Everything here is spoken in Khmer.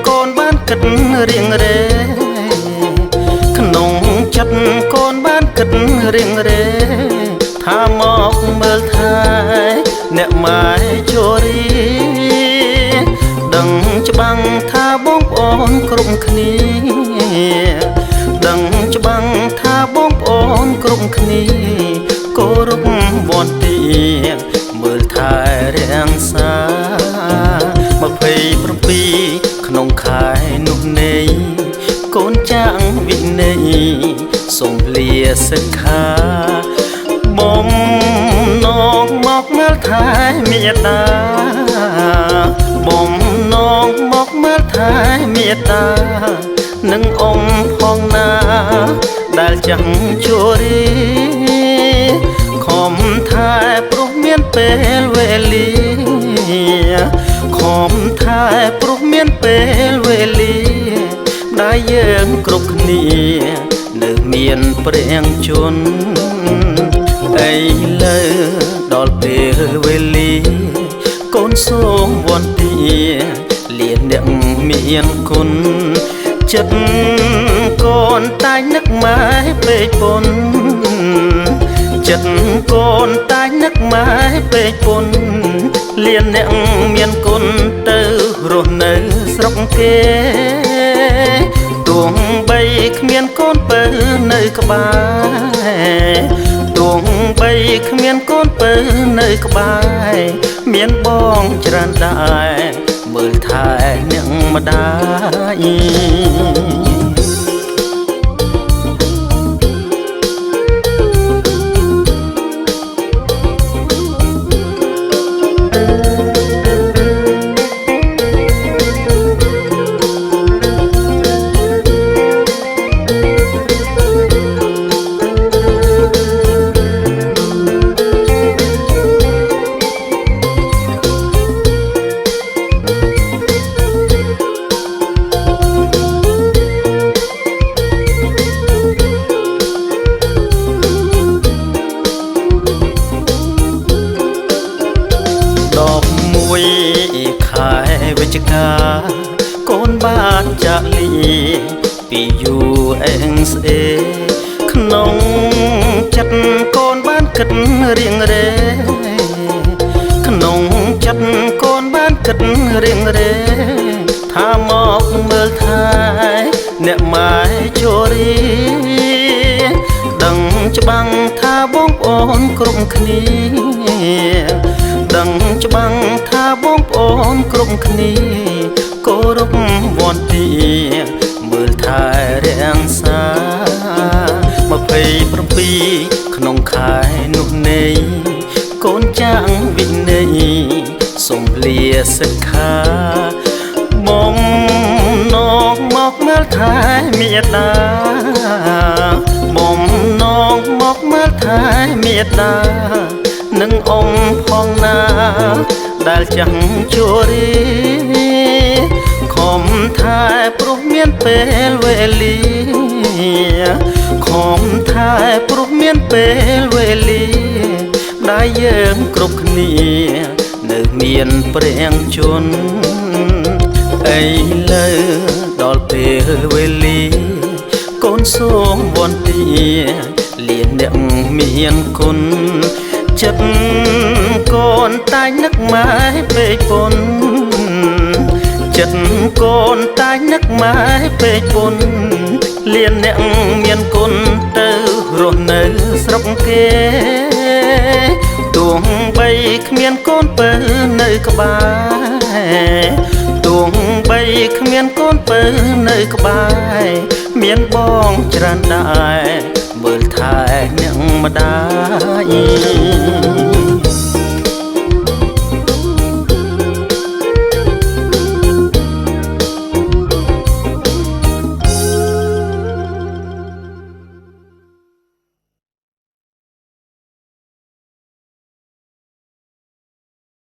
កូនបានគិតរៀងរេក្នុងចិត្តកូនបានគិតរៀងរេថាមកមើលថែអ្នកម៉ែជរីដឹងច្បាំងថាបងប្អូនគ្រប់គ្នាដឹងច្បាំងថាបងប្អូនគ្រប់គ្នាគោរពវន្ទាមើលថែរាំងសា27ក្នុងខែនោះនៃកូនចាងវិន័យសូមលាសិក្ខាបំណងមកមើលថែមេត្តាបំណងមកមើលថែមេត្តានឹងអ៊ំផងណាដែលចាំជួរីខំថែព្រោះមានពេលវេលាខំថែព្រោះមានពេលវេលាដែលយើងគ្រប់គ្នានៅមានព្រៀងជន់ឥឡូវដល់ពេលវេលាកូនសូមវន្ទាលាអ្នកមានគុណចិត្តកូនតែងនឹកម៉ែពេកពុនចិត្តកូនតែងនឹកម៉ែពេកពុនលៀនអ្នកមានគុណទៅរស់នៅស្រុកគេទោះបីគ្មានកូនពៅនៅក្បែរទោះបីគ្មានកូនពៅនៅក្បែរមានបងច្រើនដែរមើលថែអ្នកម្ដាយខែវិច្ឆិកាកូនបានចាក់លីពីយូរអេងស្អេក្នុងចិត្តកូនបានគិតរៀងរេក្នុងចិត្តកូនបានគិតរៀងរេថាមកមើលថែអ្នកម៉ែជរីដឹងច្បាំងថាបងប្អូនគ្រប់គ្នាដឹងច្បាំងថាបងប្អូនគ្រប់គ្នាគោរពវន្ទាមើលថែរាំងសា27ក្នុងខែនោះនៃកូនចាងវិន័យសូមលាសិក្ខាបំណងមកមើលថែមេត្តាបំណងមកមើលថែមេត្តានឹងអ៊ំផងណាដែលចាំជួរីខំថែព្រោះមានពេលវេលាខំថែព្រោះមានពេលវេលាដែលយើងគ្រប់គ្នានៅមានព្រៀងជន់ឥឡូវដល់ពេលវេលាកូនសូមវន្ទាលាអ្នកមានគុណចិត្តកូនតែងនឹកម៉ែពេកពុនចិត្តកូនតែងនឹកម៉ែពេកពុនលៀនអ្នកមានគុណទៅរស់នៅស្រុកគេទោះបីគ្មានកូនពៅនៅក្បែរទោះបីគ្មានកូនពៅនៅក្បែរមានបងច្រើនដែរមើលថែអ្នកម្ដាយ